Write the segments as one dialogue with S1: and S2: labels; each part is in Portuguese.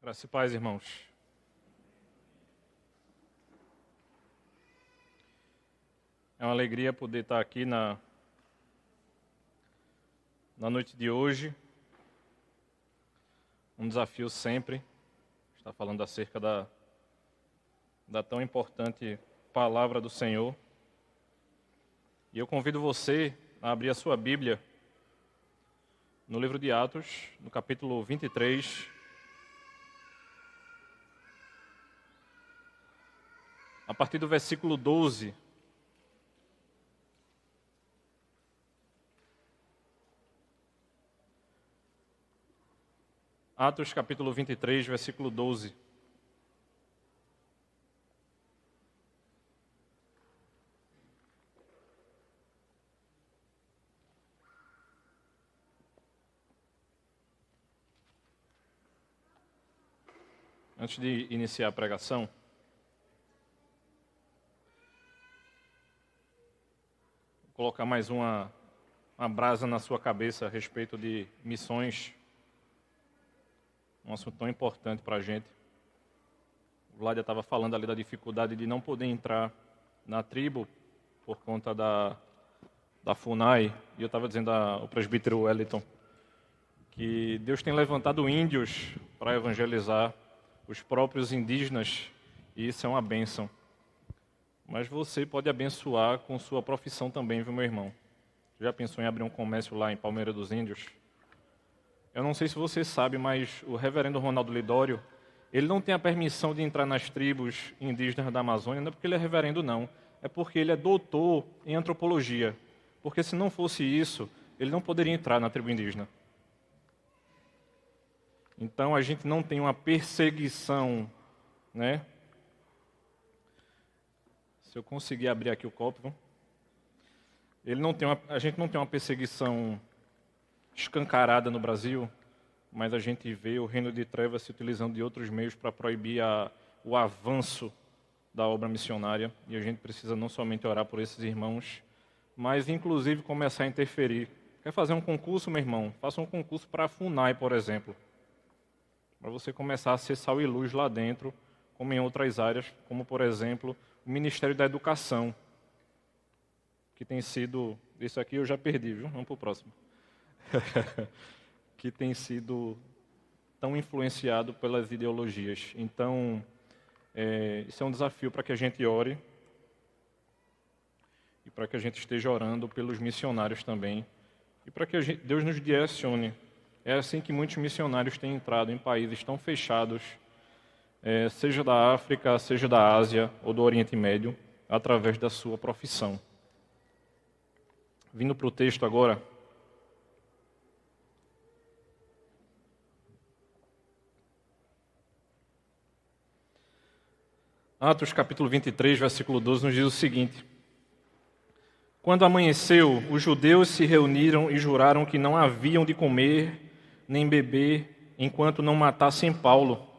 S1: Graça e paz, irmãos. É uma alegria poder estar aqui na noite de hoje. Um desafio sempre, estar falando acerca da tão importante palavra do Senhor. E eu convido você a abrir a sua Bíblia no livro de Atos, no capítulo 23, a partir do versículo 12. Atos capítulo 23, versículo 12. Antes de iniciar a pregação, vou colocar mais uma brasa na sua cabeça a respeito de missões. Um assunto tão importante para a gente. O Vládia estava falando ali da dificuldade de não poder entrar na tribo por conta da FUNAI. E eu estava dizendo ao presbítero Wellington que Deus tem levantado índios para evangelizar os próprios indígenas, e isso é uma bênção. Mas você pode abençoar com sua profissão também, viu, meu irmão? Já pensou em abrir um comércio lá em Palmeira dos Índios? Eu não sei se você sabe, mas o reverendo Ronaldo Lidório, ele não tem a permissão de entrar nas tribos indígenas da Amazônia, não é porque ele é reverendo, não. É porque ele é doutor em antropologia. Porque se não fosse isso, ele não poderia entrar na tribo indígena. Então a gente não tem uma perseguição, né? Se eu conseguir abrir aqui o copo, a gente não tem uma perseguição escancarada no Brasil, mas a gente vê o reino de trevas se utilizando de outros meios para proibir o avanço da obra missionária, e a gente precisa não somente orar por esses irmãos, mas inclusive começar a interferir. Quer fazer um concurso, meu irmão? Faça um concurso para a FUNAI, por exemplo, para você começar a ser sal e luz lá dentro, como em outras áreas, como por exemplo o Ministério da Educação, que tem sido, isso aqui eu já perdi, viu? Vamos para o próximo. Que tem sido tão influenciado pelas ideologias. Então, isso é um desafio para que a gente ore e para que a gente esteja orando pelos missionários também e para que Deus nos direcione. É assim que muitos missionários têm entrado em países tão fechados, seja da África, seja da Ásia ou do Oriente Médio, através da sua profissão. Vindo para o texto agora. Atos capítulo 23, versículo 12, nos diz o seguinte: Quando amanheceu, os judeus se reuniram e juraram que não haviam de comer nem beber enquanto não matassem Paulo.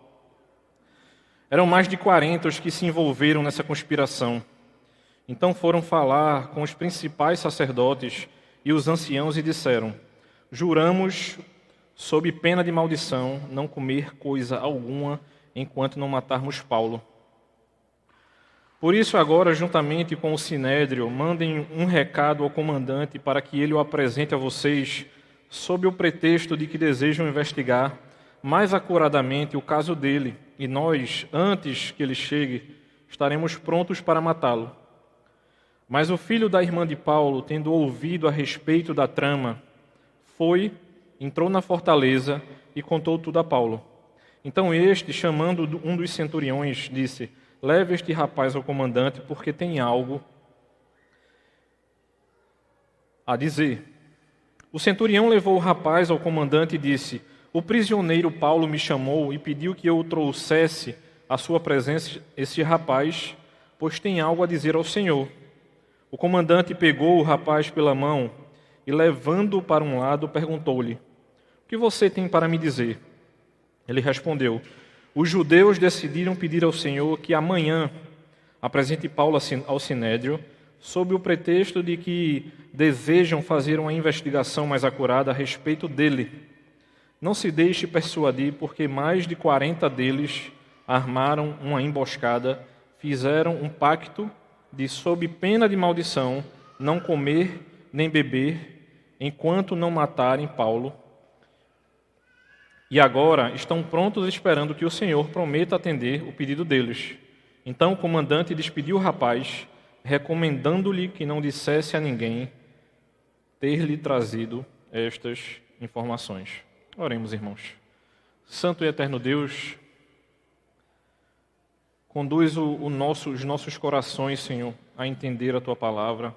S1: Eram mais de 40 os que se envolveram nessa conspiração. Então foram falar com os principais sacerdotes e os anciãos e disseram: Juramos, sob pena de maldição, não comer coisa alguma enquanto não matarmos Paulo. Por isso agora, juntamente com o Sinédrio, mandem um recado ao comandante para que ele o apresente a vocês, sob o pretexto de que desejam investigar mais acuradamente o caso dele, e nós, antes que ele chegue, estaremos prontos para matá-lo. Mas o filho da irmã de Paulo, tendo ouvido a respeito da trama, entrou na fortaleza e contou tudo a Paulo. Então este, chamando um dos centuriões, disse: Leve este rapaz ao comandante, porque tem algo a dizer. O centurião levou o rapaz ao comandante e disse: O prisioneiro Paulo me chamou e pediu que eu trouxesse à sua presença este rapaz, pois tem algo a dizer ao Senhor. O comandante pegou o rapaz pela mão e, levando-o para um lado, perguntou-lhe: O que você tem para me dizer? Ele respondeu: Os judeus decidiram pedir ao Senhor que amanhã apresente Paulo ao Sinédrio, sob o pretexto de que desejam fazer uma investigação mais acurada a respeito dele. Não se deixe persuadir, porque mais de 40 deles armaram uma emboscada, fizeram um pacto de, sob pena de maldição, não comer nem beber, enquanto não matarem Paulo. E agora estão prontos esperando que o Senhor prometa atender o pedido deles. Então o comandante despediu o rapaz, recomendando-lhe que não dissesse a ninguém ter-lhe trazido estas informações. Oremos, irmãos. Santo e eterno Deus, conduz os nossos corações, Senhor, a entender a Tua palavra,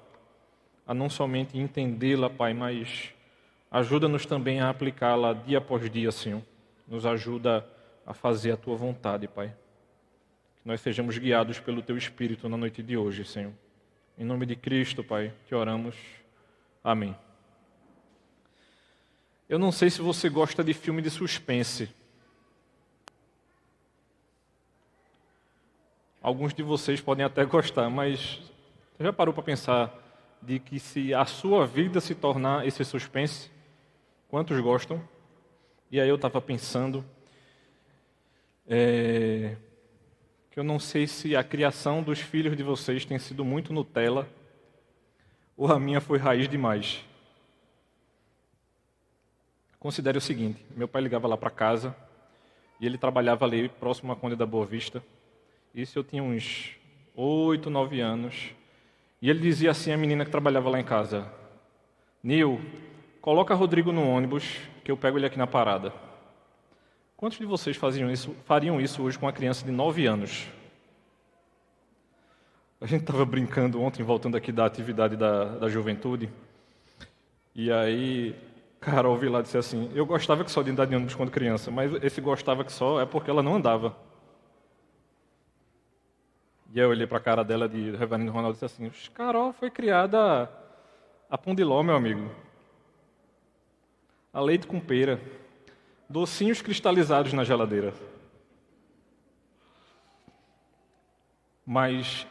S1: a não somente entendê-la, Pai, mas ajuda-nos também a aplicá-la dia após dia, Senhor. Nos ajuda a fazer a Tua vontade, Pai. Que nós sejamos guiados pelo Teu Espírito na noite de hoje, Senhor. Em nome de Cristo, Pai, que oramos. Amém. Eu não sei se você gosta de filme de suspense. Alguns de vocês podem até gostar, mas você já parou para pensar de que se a sua vida se tornar esse suspense, quantos gostam? E aí eu estava pensando que eu não sei se a criação dos filhos de vocês tem sido muito Nutella ou a minha foi raiz demais. Considere o seguinte, meu pai ligava lá para casa e ele trabalhava ali próximo à Conde da Boa Vista. Isso eu tinha uns 8, 9 anos. E ele dizia assim à menina que trabalhava lá em casa: Nil, coloca Rodrigo no ônibus que eu pego ele aqui na parada. Quantos de vocês fariam isso hoje com uma criança de 9 anos? A gente estava brincando ontem, voltando aqui da atividade da juventude. E aí Carol veio lá e disse assim: eu gostava que só de andar de ônibus quando criança, mas esse gostava que só é porque ela não andava. E aí eu olhei para a cara dela de Reverendo Ronaldo e disse assim: Carol foi criada a pão de ló, meu amigo. A leite com pera. Docinhos cristalizados na geladeira. Mas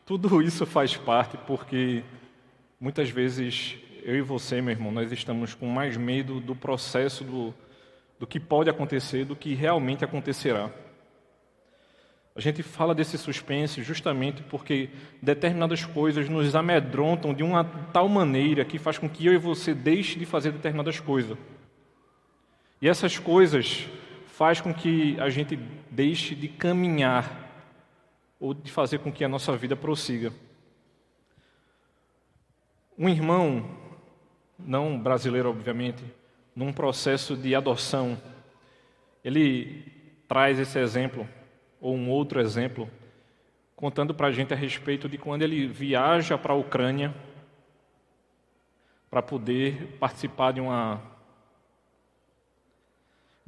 S1: tudo isso faz parte porque muitas vezes eu e você, meu irmão, nós estamos com mais medo do processo, do que pode acontecer, do que realmente acontecerá. A gente fala desse suspense justamente porque determinadas coisas nos amedrontam de uma tal maneira que faz com que eu e você deixe de fazer determinadas coisas. E essas coisas faz com que a gente deixe de caminhar ou de fazer com que a nossa vida prossiga. Um irmão, não brasileiro obviamente, num processo de adoção, ele traz esse exemplo, ou um outro exemplo, contando para a gente a respeito de quando ele viaja para a Ucrânia para poder participar de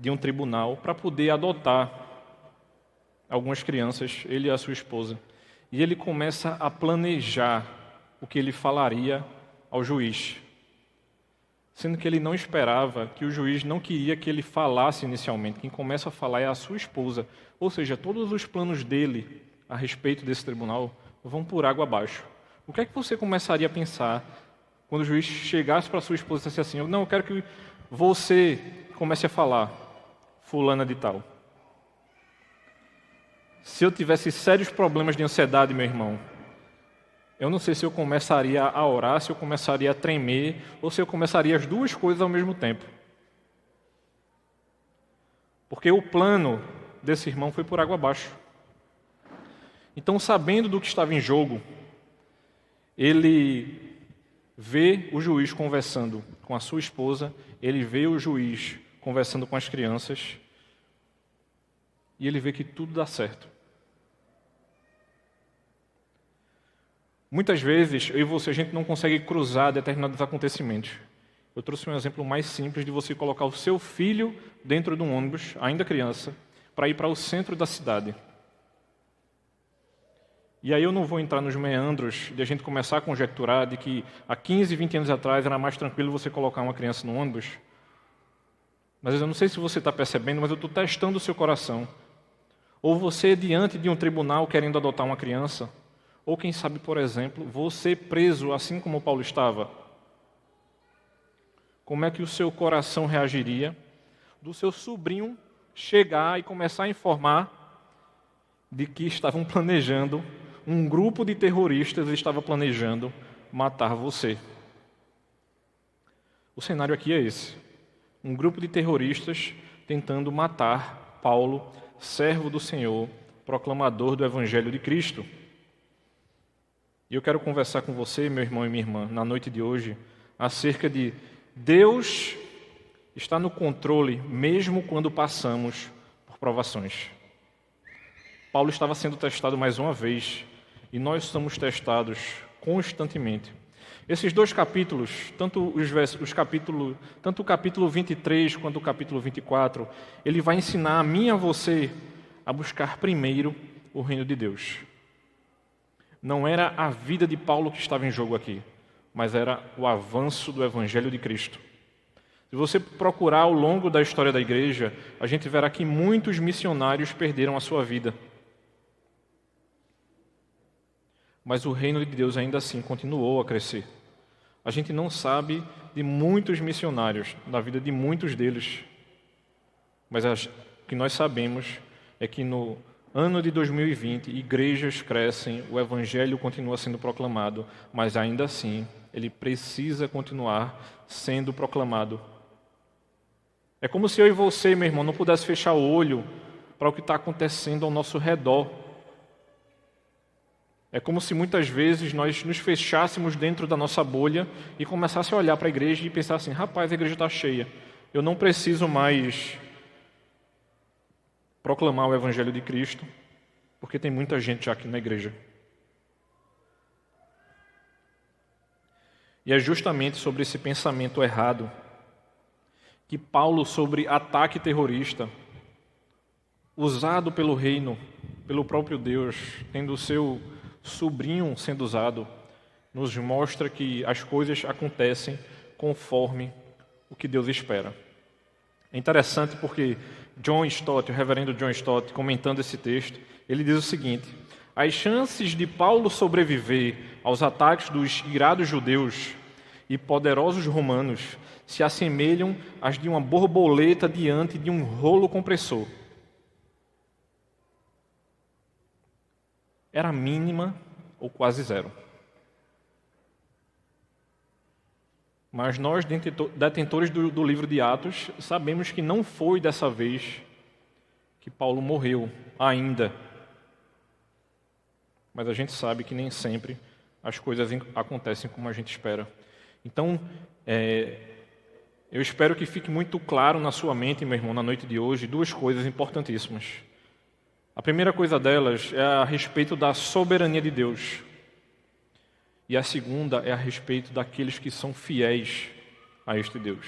S1: um tribunal, para poder adotar algumas crianças, ele e a sua esposa. E ele começa a planejar o que ele falaria ao juiz, sendo que ele não esperava, que o juiz não queria que ele falasse inicialmente. Quem começa a falar é a sua esposa. Ou seja, todos os planos dele a respeito desse tribunal vão por água abaixo. O que é que você começaria a pensar quando o juiz chegasse para a sua esposa e dissesse assim: não, eu quero que você comece a falar, fulana de tal. Se eu tivesse sérios problemas de ansiedade, meu irmão, eu não sei se eu começaria a orar, se eu começaria a tremer, ou se eu começaria as duas coisas ao mesmo tempo. Porque o plano desse irmão foi por água abaixo. Então, sabendo do que estava em jogo, ele vê o juiz conversando com a sua esposa, ele vê o juiz conversando com as crianças, e ele vê que tudo dá certo. Muitas vezes, eu e você, a gente não consegue cruzar determinados acontecimentos. Eu trouxe um exemplo mais simples de você colocar o seu filho dentro de um ônibus, ainda criança, para ir para o centro da cidade. E aí eu não vou entrar nos meandros de a gente começar a conjecturar de que há 15, 20 anos atrás era mais tranquilo você colocar uma criança no ônibus. Mas eu não sei se você está percebendo, mas eu estou testando o seu coração. Ou você diante de um tribunal querendo adotar uma criança, ou quem sabe, por exemplo, você preso assim como Paulo estava. Como é que o seu coração reagiria? do seu sobrinho chegar e começar a informar de que estavam planejando, um grupo de terroristas estava planejando matar você. O cenário aqui é esse. Um grupo de terroristas tentando matar Paulo, servo do Senhor, proclamador do Evangelho de Cristo. E eu quero conversar com você, meu irmão e minha irmã, na noite de hoje, acerca de Deus está no controle mesmo quando passamos por provações. Paulo estava sendo testado mais uma vez e nós somos testados constantemente. Esses dois capítulos, tanto o capítulo 23 quanto o capítulo 24, ele vai ensinar a mim e a você a buscar primeiro o reino de Deus. Não era a vida de Paulo que estava em jogo aqui, mas era o avanço do Evangelho de Cristo. Se você procurar ao longo da história da igreja, a gente verá que muitos missionários perderam a sua vida. Mas o reino de Deus ainda assim continuou a crescer. A gente não sabe de muitos missionários, da vida de muitos deles. Mas o que nós sabemos é que no ano de 2020, igrejas crescem, o evangelho continua sendo proclamado, mas ainda assim, ele precisa continuar sendo proclamado. É como se eu e você, meu irmão, não pudesse fechar o olho para o que está acontecendo ao nosso redor. É como se muitas vezes nós nos fechássemos dentro da nossa bolha e começássemos a olhar para a igreja e pensar assim, rapaz, a igreja está cheia. Eu não preciso mais proclamar o Evangelho de Cristo, porque tem muita gente já aqui na igreja. E é justamente sobre esse pensamento errado que Paulo, sobre ataque terrorista, usado pelo reino, pelo próprio Deus, tendo o seu sobrinho sendo usado, nos mostra que as coisas acontecem conforme o que Deus espera. É interessante porque o reverendo John Stott, comentando esse texto, ele diz o seguinte: as chances de Paulo sobreviver aos ataques dos irados judeus e poderosos romanos se assemelham às de uma borboleta diante de um rolo compressor. Era mínima ou quase zero. Mas nós, detentores do livro de Atos, sabemos que não foi dessa vez que Paulo morreu ainda. Mas a gente sabe que nem sempre as coisas acontecem como a gente espera. Então, eu espero que fique muito claro na sua mente, meu irmão, na noite de hoje, duas coisas importantíssimas. A primeira coisa delas é a respeito da soberania de Deus. E a segunda é a respeito daqueles que são fiéis a este Deus.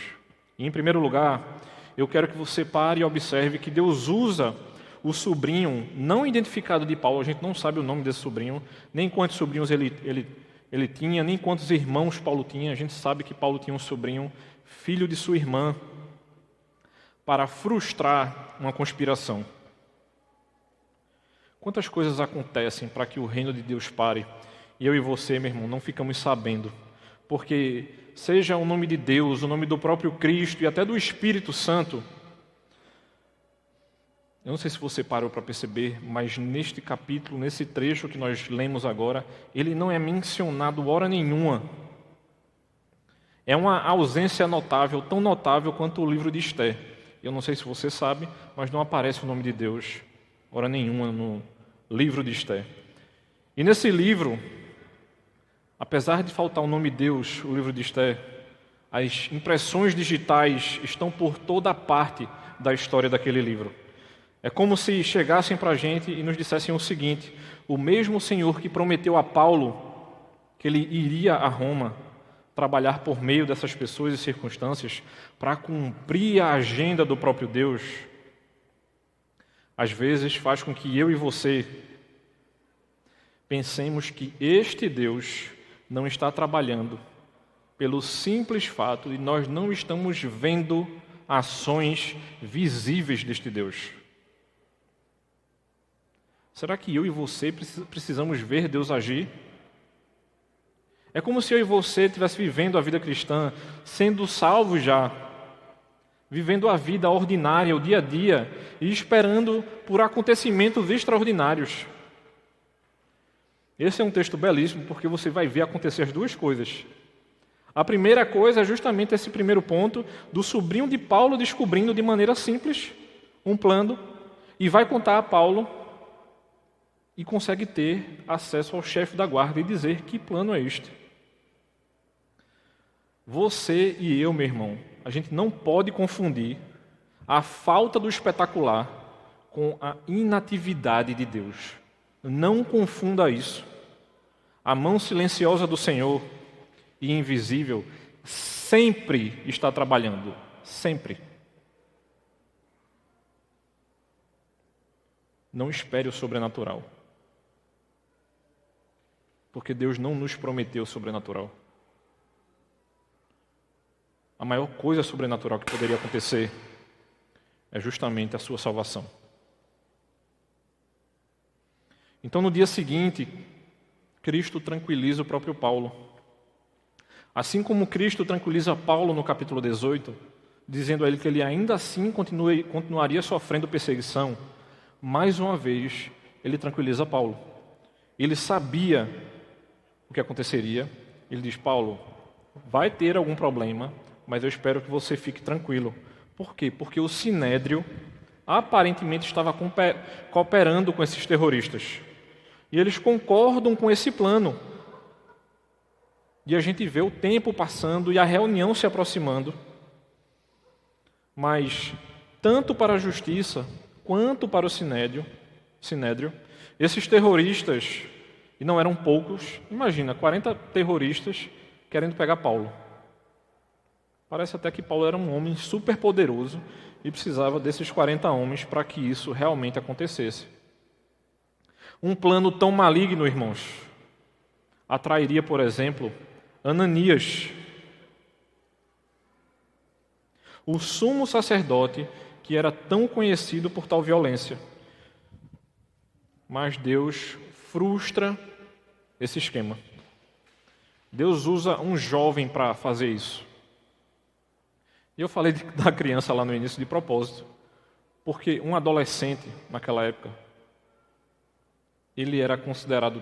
S1: E, em primeiro lugar, eu quero que você pare e observe que Deus usa o sobrinho não identificado de Paulo. A gente não sabe o nome desse sobrinho, nem quantos sobrinhos ele tinha, nem quantos irmãos Paulo tinha. A gente sabe que Paulo tinha um sobrinho, filho de sua irmã, para frustrar uma conspiração. Quantas coisas acontecem para que o reino de Deus pare? E eu e você, meu irmão, não ficamos sabendo. Porque seja o nome de Deus, o nome do próprio Cristo e até do Espírito Santo. Eu não sei se você parou para perceber, mas neste capítulo, nesse trecho que nós lemos agora, ele não é mencionado hora nenhuma. É uma ausência notável, tão notável quanto o livro de Esté. Eu não sei se você sabe, mas não aparece o nome de Deus hora nenhuma no livro de Esté. E nesse livro, apesar de faltar o nome de Deus, o livro de Esté, as impressões digitais estão por toda a parte da história daquele livro. É como se chegassem para a gente e nos dissessem o seguinte: o mesmo Senhor que prometeu a Paulo que ele iria a Roma trabalhar por meio dessas pessoas e circunstâncias para cumprir a agenda do próprio Deus, às vezes faz com que eu e você pensemos que este Deus não está trabalhando pelo simples fato de nós não estamos vendo ações visíveis deste Deus. Será que eu e você precisamos ver Deus agir? É como se eu e você estivesse vivendo a vida cristã, sendo salvos já, vivendo a vida ordinária, o dia a dia, e esperando por acontecimentos extraordinários. Esse é um texto belíssimo, porque você vai ver acontecer as duas coisas. A primeira coisa é justamente esse primeiro ponto do sobrinho de Paulo descobrindo de maneira simples um plano e vai contar a Paulo e consegue ter acesso ao chefe da guarda e dizer que plano é este. Você e eu, meu irmão, a gente não pode confundir a falta do espetacular com a inatividade de Deus. Não confunda isso. A mão silenciosa do Senhor e invisível sempre está trabalhando. Sempre. Não espere o sobrenatural. Porque Deus não nos prometeu o sobrenatural. A maior coisa sobrenatural que poderia acontecer é justamente a sua salvação. Então, no dia seguinte, Cristo tranquiliza o próprio Paulo. Assim como Cristo tranquiliza Paulo no capítulo 18, dizendo a ele que ele ainda assim continuaria sofrendo perseguição, mais uma vez, ele tranquiliza Paulo. Ele sabia o que aconteceria. Ele diz: Paulo, vai ter algum problema, mas eu espero que você fique tranquilo. Por quê? Porque o Sinédrio aparentemente estava cooperando com esses terroristas. E eles concordam com esse plano. E a gente vê o tempo passando e a reunião se aproximando. Mas, tanto para a justiça quanto para o Sinédrio, esses terroristas, e não eram poucos, imagina, 40 terroristas querendo pegar Paulo. Parece até que Paulo era um homem super poderoso e precisava desses 40 homens para que isso realmente acontecesse. Um plano tão maligno, irmãos, atrairia, por exemplo, Ananias, o sumo sacerdote que era tão conhecido por tal violência. Mas Deus frustra esse esquema. Deus usa um jovem para fazer isso. E eu falei da criança lá no início de propósito, porque um adolescente naquela época, ele era considerado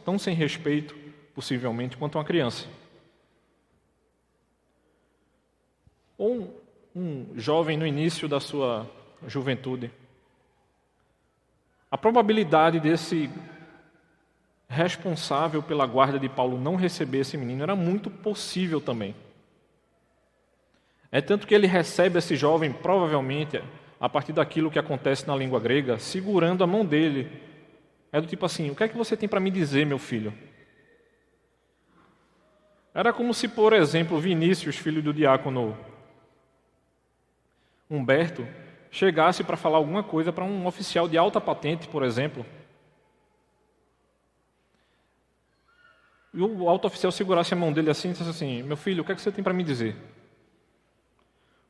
S1: tão sem respeito, possivelmente, quanto uma criança. Ou um jovem no início da sua juventude. A probabilidade desse responsável pela guarda de Paulo não receber esse menino era muito possível também. É tanto que ele recebe esse jovem, provavelmente, a partir daquilo que acontece na língua grega, segurando a mão dele. É do tipo assim: o que é que você tem para me dizer, meu filho? Era como se, por exemplo, Vinícius, filho do diácono Humberto, chegasse para falar alguma coisa para um oficial de alta patente, por exemplo. E o alto oficial segurasse a mão dele assim e disse assim: meu filho, o que é que você tem para me dizer?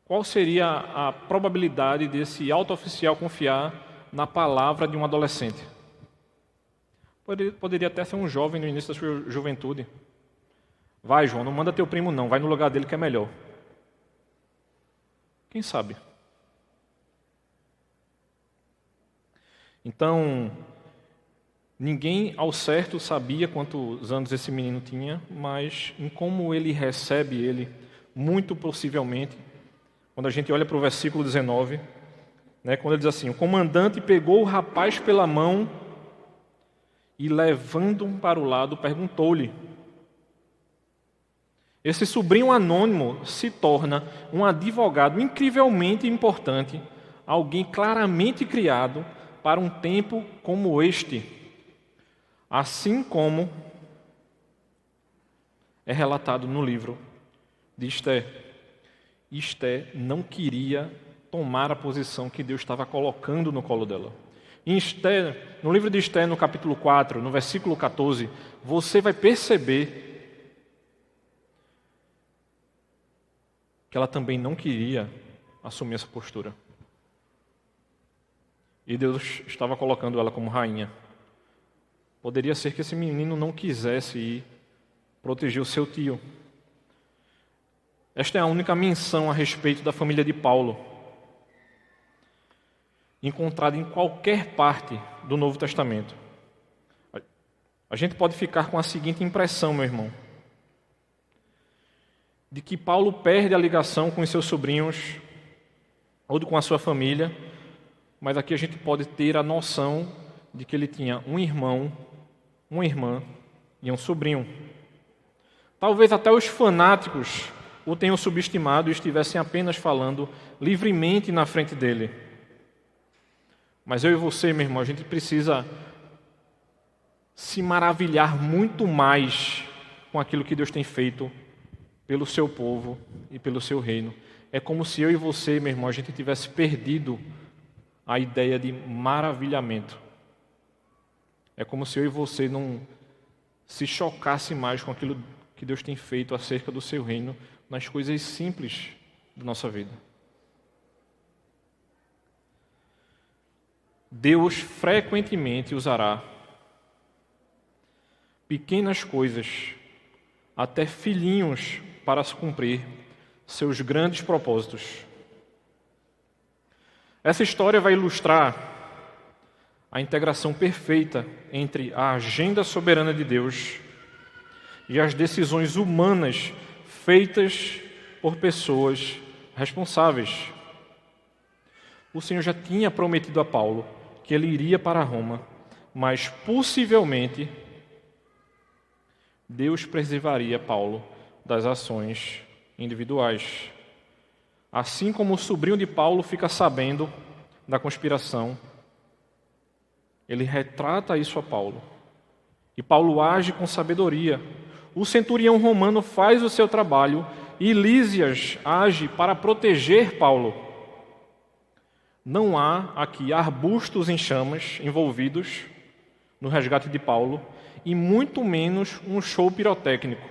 S1: Qual seria a probabilidade desse alto oficial confiar na palavra de um adolescente? Poderia até ser um jovem no início da sua juventude. Vai, João, não manda teu primo não, vai no lugar dele que é melhor. Quem sabe? Então, ninguém ao certo sabia quantos anos esse menino tinha, mas em como ele recebe ele, muito possivelmente, quando a gente olha para o versículo 19, quando ele diz assim: o comandante pegou o rapaz pela mão e, levando-o para o lado, perguntou-lhe. Esse sobrinho anônimo se torna um advogado incrivelmente importante, alguém claramente criado para um tempo como este, assim como é relatado no livro de Esté. Esté não queria tomar a posição que Deus estava colocando no colo dela. Em Esté, no livro de Esté, no capítulo 4, no versículo 14, você vai perceber que ela também não queria assumir essa postura. E Deus estava colocando ela como rainha. Poderia ser que esse menino não quisesse ir proteger o seu tio. Esta é a única menção a respeito da família de Paulo, encontrada em qualquer parte do Novo Testamento. A gente pode ficar com a seguinte impressão, meu irmão, de que Paulo perde a ligação com os seus sobrinhos ou com a sua família, mas aqui a gente pode ter a noção de que ele tinha um irmão, uma irmã e um sobrinho. Talvez até os fanáticos o tenham subestimado e estivessem apenas falando livremente na frente dele. Mas eu e você, meu irmão, a gente precisa se maravilhar muito mais com aquilo que Deus tem feito pelo seu povo e pelo seu reino. É como se eu e você, meu irmão, a gente tivesse perdido a ideia de maravilhamento. É como se eu e você não se chocasse mais com aquilo que Deus tem feito acerca do seu reino nas coisas simples da nossa vida. Deus frequentemente usará pequenas coisas, até filhinhos, para se cumprir seus grandes propósitos. Essa história vai ilustrar a integração perfeita entre a agenda soberana de Deus e as decisões humanas feitas por pessoas responsáveis. O Senhor já tinha prometido a Paulo que ele iria para Roma, mas possivelmente Deus preservaria Paulo das ações individuais. Assim como o sobrinho de Paulo fica sabendo da conspiração, ele retrata isso a Paulo. E Paulo age com sabedoria. O centurião romano faz o seu trabalho e Lísias age para proteger Paulo. Não há aqui arbustos em chamas envolvidos no resgate de Paulo e muito menos um show pirotécnico.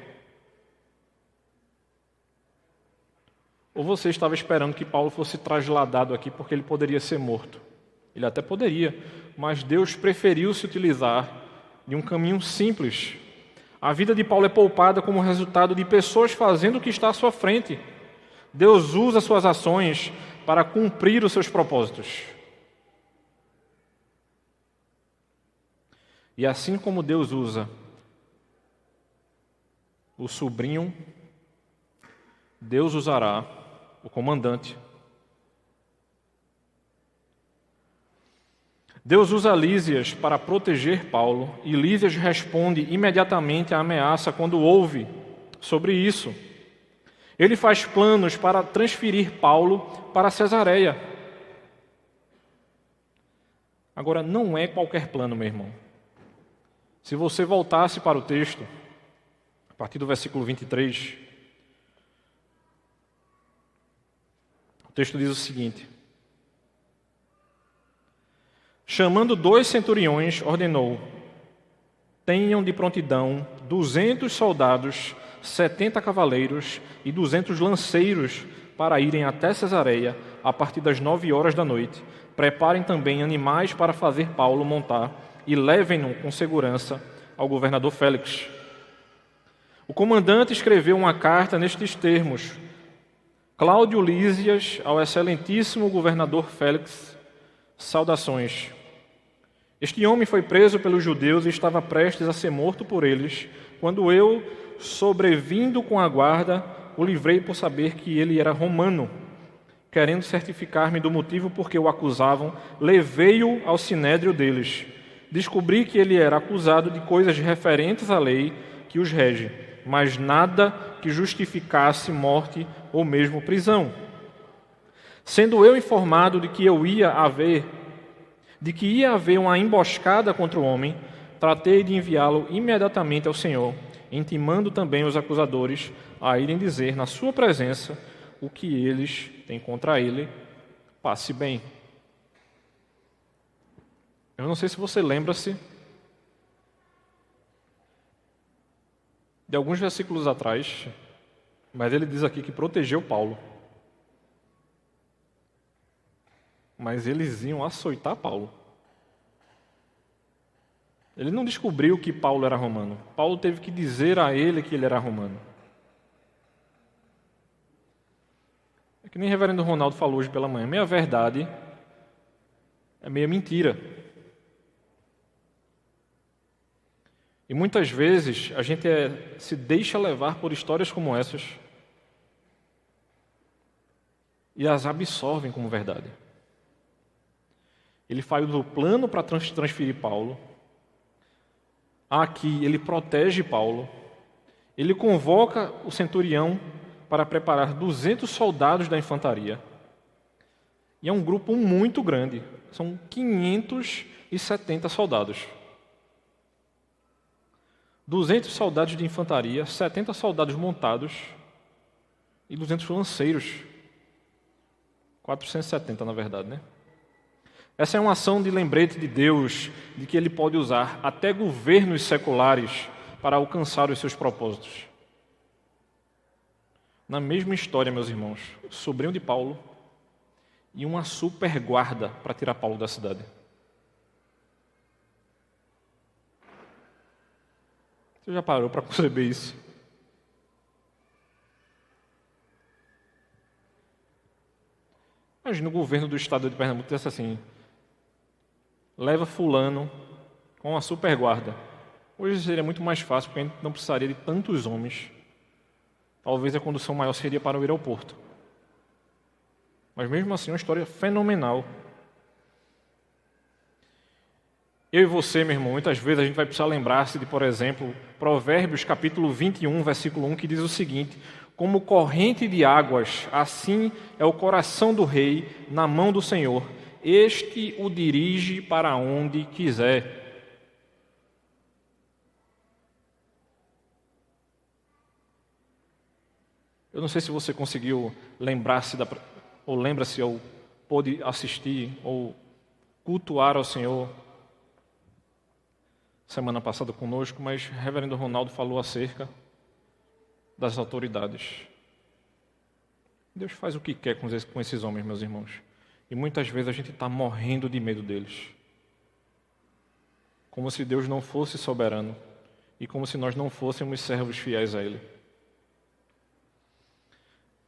S1: Ou você estava esperando que Paulo fosse trasladado aqui porque ele poderia ser morto? Ele até poderia, mas Deus preferiu se utilizar de um caminho simples. A vida de Paulo é poupada como resultado de pessoas fazendo o que está à sua frente. Deus usa suas ações para cumprir os seus propósitos. E assim como Deus usa o sobrinho, Deus usará o comandante. Deus usa Lísias para proteger Paulo e Lísias responde imediatamente à ameaça quando ouve sobre isso. Ele faz planos para transferir Paulo para Cesareia. Agora, não é qualquer plano, meu irmão. Se você voltasse para o texto, a partir do versículo 23, o texto diz o seguinte: chamando 2 centuriões, ordenou: tenham de prontidão 200 soldados, 70 cavaleiros e 200 lanceiros para irem até Cesareia a partir das 9 horas da noite. Preparem também animais para fazer Paulo montar e levem-no com segurança ao governador Félix. O comandante escreveu uma carta nestes termos: Cláudio Lísias, ao excelentíssimo governador Félix, saudações. Este homem foi preso pelos judeus e estava prestes a ser morto por eles, quando eu, sobrevindo com a guarda, o livrei por saber que ele era romano. Querendo certificar-me do motivo por que o acusavam, levei-o ao sinédrio deles. Descobri que ele era acusado de coisas referentes à lei que os rege, mas nada que justificasse morte ou mesmo prisão. Sendo eu informado de que ia haver uma emboscada contra o homem, tratei de enviá-lo imediatamente ao Senhor, intimando também os acusadores a irem dizer na sua presença o que eles têm contra ele. Passe bem. Eu não sei se você lembra-se de alguns versículos atrás, mas ele diz aqui que protegeu Paulo. Mas eles iam açoitar Paulo. Ele não descobriu que Paulo era romano. Paulo teve que dizer a ele que ele era romano. Que nem o reverendo Ronaldo falou hoje pela manhã, meia verdade é meia mentira. E muitas vezes a gente se deixa levar por histórias como essas e as absorvem como verdade. Ele faz o plano para transferir Paulo. Aqui ele protege Paulo. Ele convoca o centurião para preparar 200 soldados da infantaria. E é um grupo muito grande. São 570 soldados. 200 soldados de infantaria, 70 soldados montados e 200 lanceiros. 470, na verdade, né? Essa é uma ação de lembrete de Deus, de que Ele pode usar até governos seculares para alcançar os seus propósitos. Na mesma história, meus irmãos, o sobrinho de Paulo e uma super guarda para tirar Paulo da cidade. Você já parou para conceber isso? Imagina o governo do estado de Pernambuco disse assim: leva fulano com a super guarda. Hoje seria muito mais fácil, porque a gente não precisaria de tantos homens. Talvez a condução maior seria para o aeroporto. Mas mesmo assim, é uma história fenomenal. Eu e você, meu irmão, muitas vezes a gente vai precisar lembrar-se de, por exemplo, Provérbios capítulo 21, versículo 1, que diz o seguinte: como corrente de águas, assim é o coração do rei na mão do Senhor. Este o dirige para onde quiser. Eu não sei se você conseguiu lembrar-se, ou lembra-se, ou pôde assistir, ou cultuar ao Senhor semana passada conosco, mas o reverendo Ronaldo falou acerca das autoridades. Deus faz o que quer com esses homens, meus irmãos. E muitas vezes a gente está morrendo de medo deles. Como se Deus não fosse soberano. E como se nós não fôssemos servos fiéis a Ele.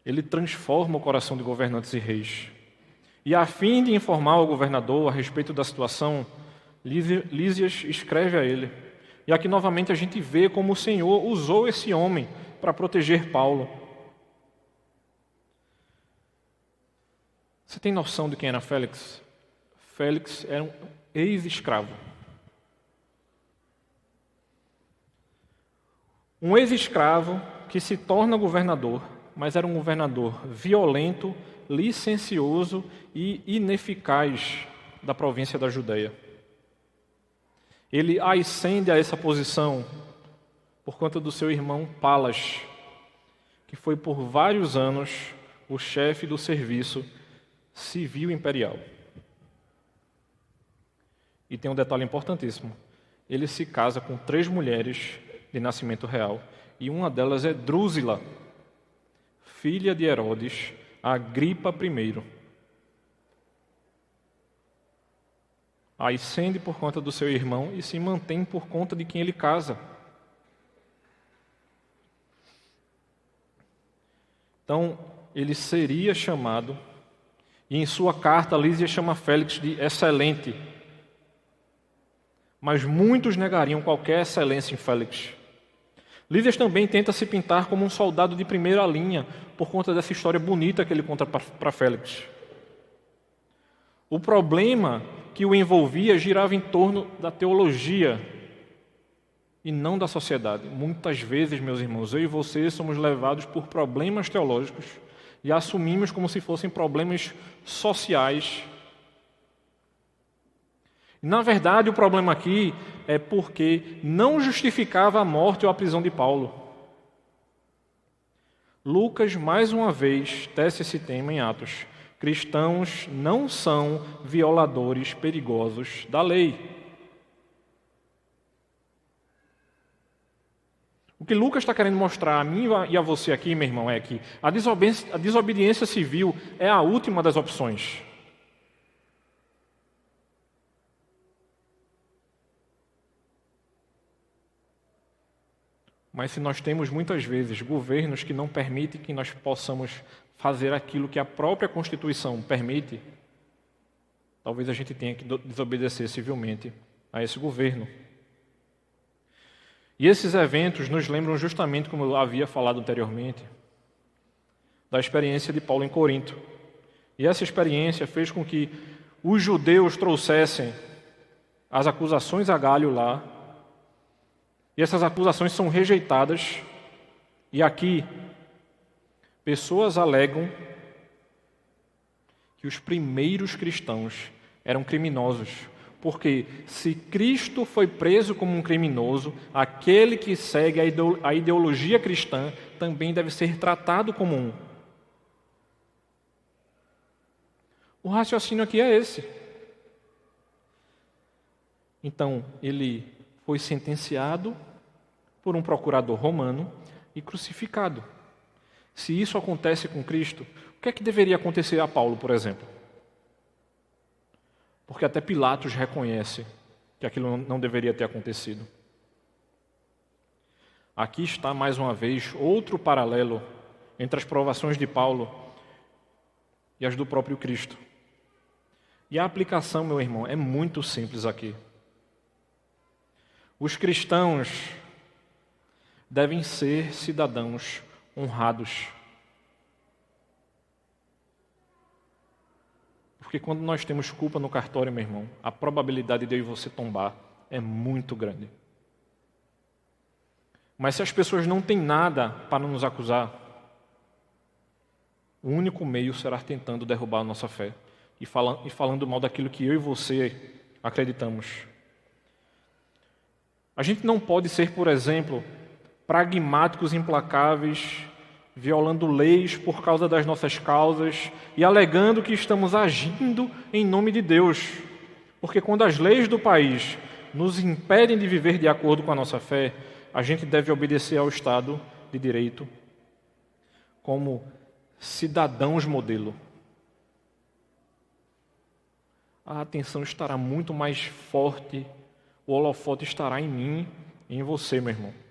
S1: Ele transforma o coração de governantes e reis. E a fim de informar o governador a respeito da situação, Lísias escreve a ele. E aqui novamente a gente vê como o Senhor usou esse homem para proteger Paulo. Você tem noção de quem era Félix? Félix era um ex-escravo. Um ex-escravo que se torna governador, mas era um governador violento, licencioso e ineficaz da província da Judeia. Ele ascende a essa posição por conta do seu irmão Palas, que foi por vários anos o chefe do serviço civil imperial. E tem um detalhe importantíssimo. Ele se casa com 3 mulheres de nascimento real, e uma delas é Drúzila, filha de Herodes, Agripa I. Ascende por conta do seu irmão e se mantém por conta de quem ele casa. Então, ele seria chamado, e em sua carta, Lísias chama Félix de excelente. Mas muitos negariam qualquer excelência em Félix. Lísias também tenta se pintar como um soldado de primeira linha, por conta dessa história bonita que ele conta para Félix. O problema que o envolvia girava em torno da teologia e não da sociedade. Muitas vezes, meus irmãos, eu e você somos levados por problemas teológicos e assumimos como se fossem problemas sociais. Na verdade, o problema aqui é porque não justificava a morte ou a prisão de Paulo. Lucas, mais uma vez, tece esse tema em Atos. Cristãos não são violadores perigosos da lei. O que Lucas está querendo mostrar a mim e a você aqui, meu irmão, é que a desobediência civil é a última das opções. Mas se nós temos muitas vezes governos que não permitem que nós possamos fazer aquilo que a própria Constituição permite, talvez a gente tenha que desobedecer civilmente a esse governo. E esses eventos nos lembram justamente, como eu havia falado anteriormente, da experiência de Paulo em Corinto. E essa experiência fez com que os judeus trouxessem as acusações a Galho lá, e essas acusações são rejeitadas, e aqui pessoas alegam que os primeiros cristãos eram criminosos, porque se Cristo foi preso como um criminoso, aquele que segue a ideologia cristã também deve ser tratado como um. O raciocínio aqui é esse. Então, ele foi sentenciado por um procurador romano e crucificado. Se isso acontece com Cristo, o que é que deveria acontecer a Paulo, por exemplo? Porque até Pilatos reconhece que aquilo não deveria ter acontecido. Aqui está, mais uma vez, outro paralelo entre as provações de Paulo e as do próprio Cristo. E a aplicação, meu irmão, é muito simples aqui. Os cristãos devem ser cidadãos honrados. Porque quando nós temos culpa no cartório, meu irmão, a probabilidade de eu e você tombar é muito grande. Mas se as pessoas não têm nada para nos acusar, o único meio será tentando derrubar a nossa fé e falando mal daquilo que eu e você acreditamos. A gente não pode ser, por exemplo, pragmáticos implacáveis, violando leis por causa das nossas causas e alegando que estamos agindo em nome de Deus. Porque quando as leis do país nos impedem de viver de acordo com a nossa fé, a gente deve obedecer ao Estado de Direito como cidadãos modelo. A atenção estará muito mais forte, o holofote estará em mim e em você, meu irmão.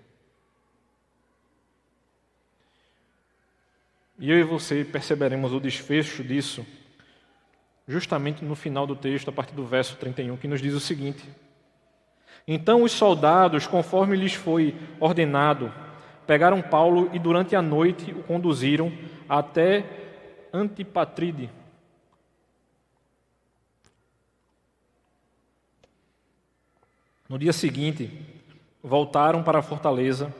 S1: E eu e você perceberemos o desfecho disso justamente no final do texto, a partir do verso 31, que nos diz o seguinte: Então os soldados, conforme lhes foi ordenado, pegaram Paulo e durante a noite o conduziram até Antipatride. No dia seguinte, voltaram para a fortaleza,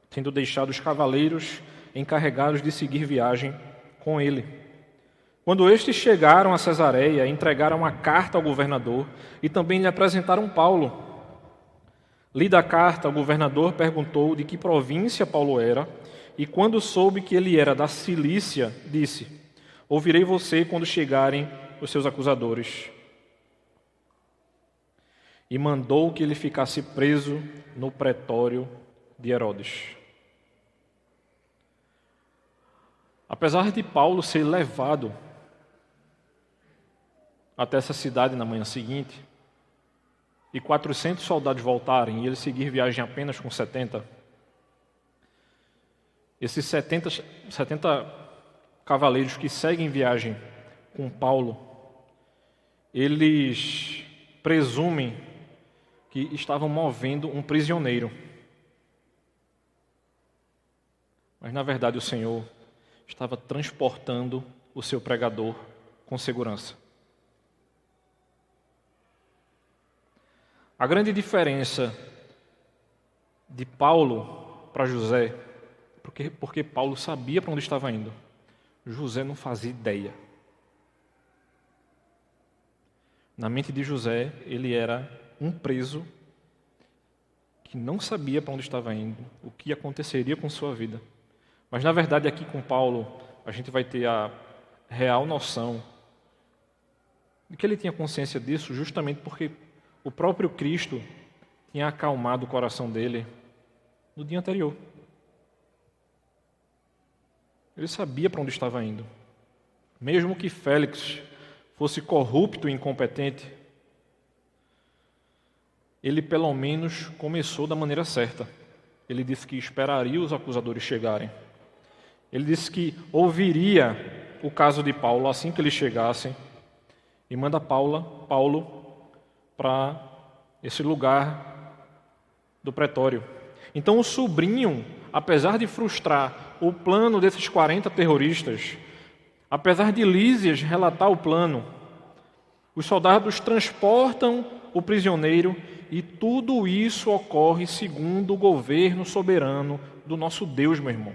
S1: tendo deixado os cavaleiros encarregados de seguir viagem com ele. Quando estes chegaram a Cesareia, entregaram uma carta ao governador e também lhe apresentaram Paulo. Lida a carta, o governador perguntou de que província Paulo era, e quando soube que ele era da Cilícia, disse: Ouvirei você quando chegarem os seus acusadores. E mandou que ele ficasse preso no pretório de Herodes. Apesar de Paulo ser levado até essa cidade na manhã seguinte, e 400 soldados voltarem e ele seguir viagem apenas com 70, esses 70 cavaleiros que seguem viagem com Paulo, eles presumem que estavam movendo um prisioneiro. Mas, na verdade, o Senhor estava transportando o seu pregador com segurança. A grande diferença de Paulo para José, porque Paulo sabia para onde estava indo, José não fazia ideia. Na mente de José, ele era um preso que não sabia para onde estava indo, o que aconteceria com sua vida. Mas, na verdade, aqui com Paulo, a gente vai ter a real noção de que ele tinha consciência disso justamente porque o próprio Cristo tinha acalmado o coração dele no dia anterior. Ele sabia para onde estava indo. Mesmo que Félix fosse corrupto e incompetente, ele pelo menos começou da maneira certa. Ele disse que esperaria os acusadores chegarem. Ele disse que ouviria o caso de Paulo assim que eles chegassem e manda Paulo para esse lugar do pretório. Então o sobrinho, apesar de frustrar o plano desses 40 terroristas, apesar de Lísias relatar o plano, os soldados transportam o prisioneiro e tudo isso ocorre segundo o governo soberano do nosso Deus, meu irmão.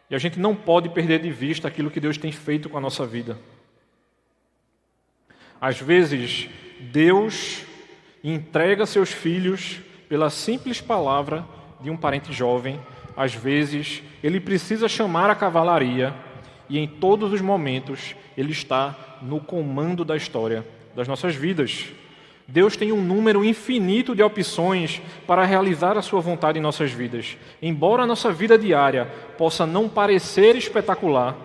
S1: E a gente não pode perder de vista aquilo que Deus tem feito com a nossa vida. Às vezes, Deus entrega seus filhos pela simples palavra de um parente jovem. Às vezes, Ele precisa chamar a cavalaria e em todos os momentos Ele está no comando da história das nossas vidas. Deus tem um número infinito de opções para realizar a sua vontade em nossas vidas. Embora a nossa vida diária possa não parecer espetacular,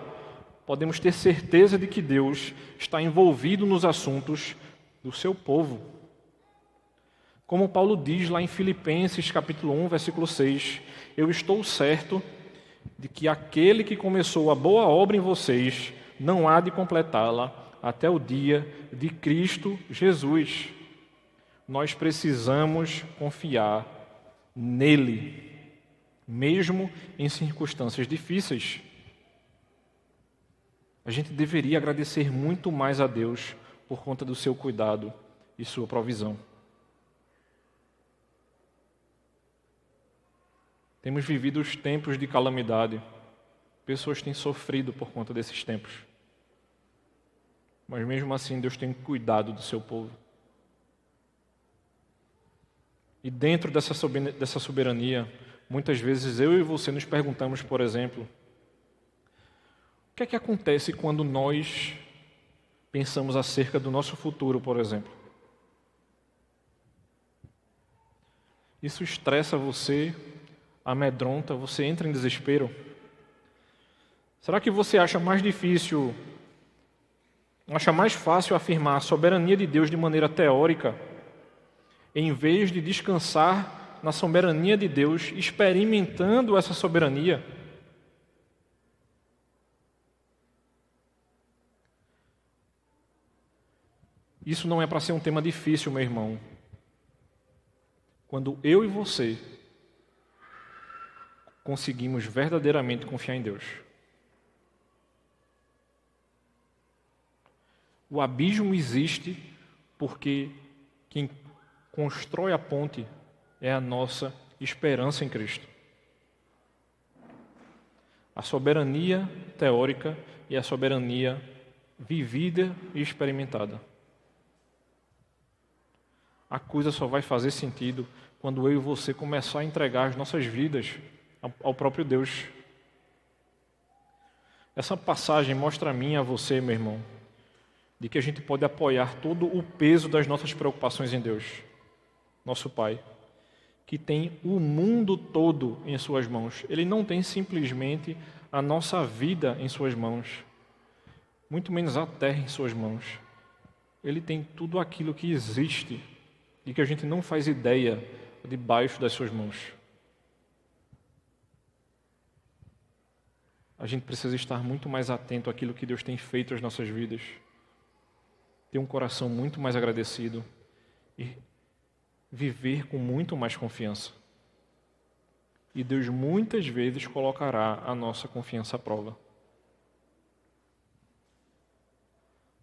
S1: podemos ter certeza de que Deus está envolvido nos assuntos do seu povo. Como Paulo diz lá em Filipenses capítulo 1, versículo 6, eu estou certo de que aquele que começou a boa obra em vocês não há de completá-la até o dia de Cristo Jesus. Nós precisamos confiar nele, mesmo em circunstâncias difíceis. A gente deveria agradecer muito mais a Deus por conta do seu cuidado e sua provisão. Temos vivido os tempos de calamidade. Pessoas têm sofrido por conta desses tempos. Mas mesmo assim, Deus tem cuidado do seu povo. E dentro dessa soberania, muitas vezes eu e você nos perguntamos, por exemplo, o que é que acontece quando nós pensamos acerca do nosso futuro, por exemplo? Isso estressa você, amedronta, você entra em desespero? Será que você acha mais fácil afirmar a soberania de Deus de maneira teórica, em vez de descansar na soberania de Deus, experimentando essa soberania? Isso não é para ser um tema difícil, meu irmão. Quando eu e você conseguimos verdadeiramente confiar em Deus. O abismo existe porque quem constrói a ponte é a nossa esperança em Cristo. A soberania teórica e a soberania vivida e experimentada. A coisa só vai fazer sentido quando eu e você começar a entregar as nossas vidas ao próprio Deus. Essa passagem mostra a mim e a você, meu irmão, de que a gente pode apoiar todo o peso das nossas preocupações em Deus, nosso Pai, que tem o mundo todo em suas mãos. Ele não tem simplesmente a nossa vida em suas mãos, muito menos a terra em suas mãos. Ele tem tudo aquilo que existe e que a gente não faz ideia debaixo das suas mãos. A gente precisa estar muito mais atento àquilo que Deus tem feito às nossas vidas, ter um coração muito mais agradecido e viver com muito mais confiança. E Deus muitas vezes colocará a nossa confiança à prova.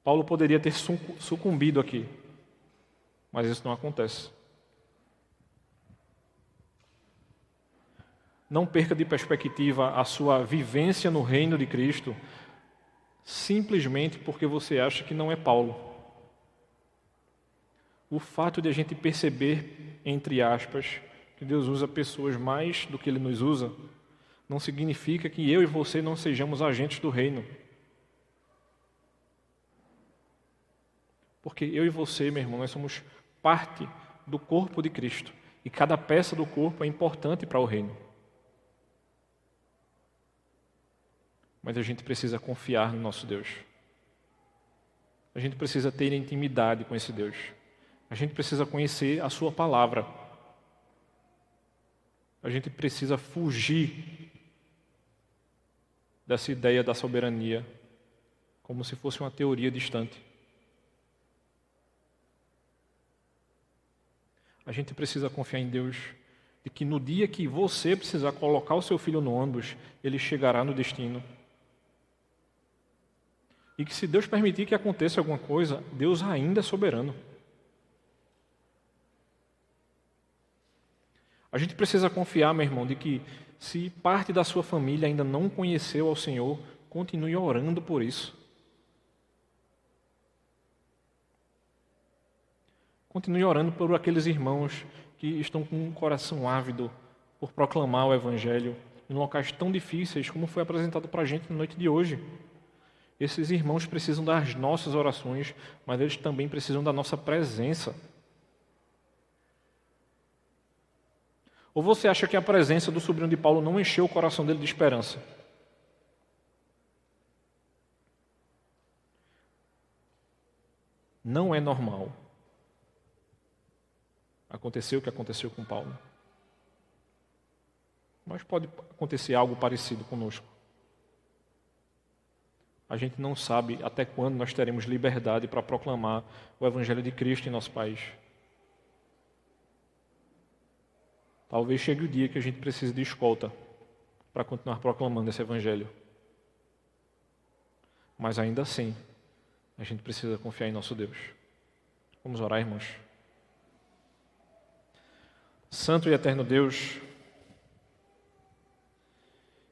S1: Paulo poderia ter sucumbido aqui, mas isso não acontece. Não perca de perspectiva a sua vivência no reino de Cristo simplesmente porque você acha que não é Paulo. O fato de a gente perceber, entre aspas, que Deus usa pessoas mais do que Ele nos usa, não significa que eu e você não sejamos agentes do reino. Porque eu e você, meu irmão, nós somos parte do corpo de Cristo. E cada peça do corpo é importante para o reino. Mas a gente precisa confiar no nosso Deus. A gente precisa ter intimidade com esse Deus. A gente precisa conhecer a sua palavra. A gente precisa fugir dessa ideia da soberania como se fosse uma teoria distante. A gente precisa confiar em Deus, de que no dia que você precisar colocar o seu filho no ônibus, ele chegará no destino. E que se Deus permitir que aconteça alguma coisa, Deus ainda é soberano. A gente precisa confiar, meu irmão, de que se parte da sua família ainda não conheceu ao Senhor, continue orando por isso. Continue orando por aqueles irmãos que estão com um coração ávido por proclamar o Evangelho em locais tão difíceis como foi apresentado para a gente na noite de hoje. Esses irmãos precisam das nossas orações, mas eles também precisam da nossa presença. Ou você acha que a presença do sobrinho de Paulo não encheu o coração dele de esperança? Não é normal acontecer o que aconteceu com Paulo. Mas pode acontecer algo parecido conosco. A gente não sabe até quando nós teremos liberdade para proclamar o Evangelho de Cristo em nosso país. Talvez chegue o dia que a gente precise de escolta para continuar proclamando esse Evangelho. Mas ainda assim, a gente precisa confiar em nosso Deus. Vamos orar, irmãos. Santo e eterno Deus,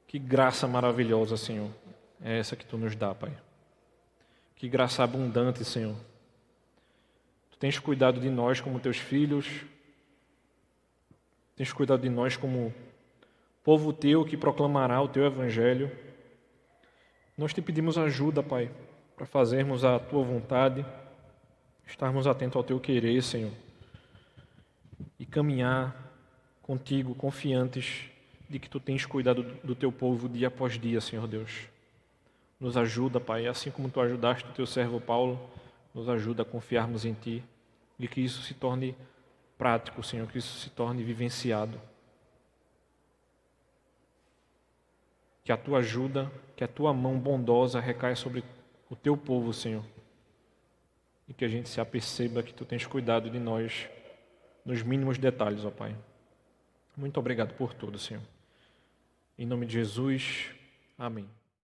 S1: que graça maravilhosa, Senhor, é essa que Tu nos dá, Pai. Que graça abundante, Senhor. Tu tens cuidado de nós como Teus filhos, tens cuidado de nós como povo Teu que proclamará o Teu Evangelho. Nós Te pedimos ajuda, Pai, para fazermos a Tua vontade, estarmos atentos ao Teu querer, Senhor, e caminhar contigo, confiantes de que Tu tens cuidado do Teu povo dia após dia, Senhor Deus. Nos ajuda, Pai, assim como Tu ajudaste o Teu servo Paulo, nos ajuda a confiarmos em Ti e que isso se torne prático, Senhor, que isso se torne vivenciado. Que a Tua ajuda, que a Tua mão bondosa recaia sobre o Teu povo, Senhor. E que a gente se aperceba que Tu tens cuidado de nós nos mínimos detalhes, ó Pai. Muito obrigado por tudo, Senhor. Em nome de Jesus, amém.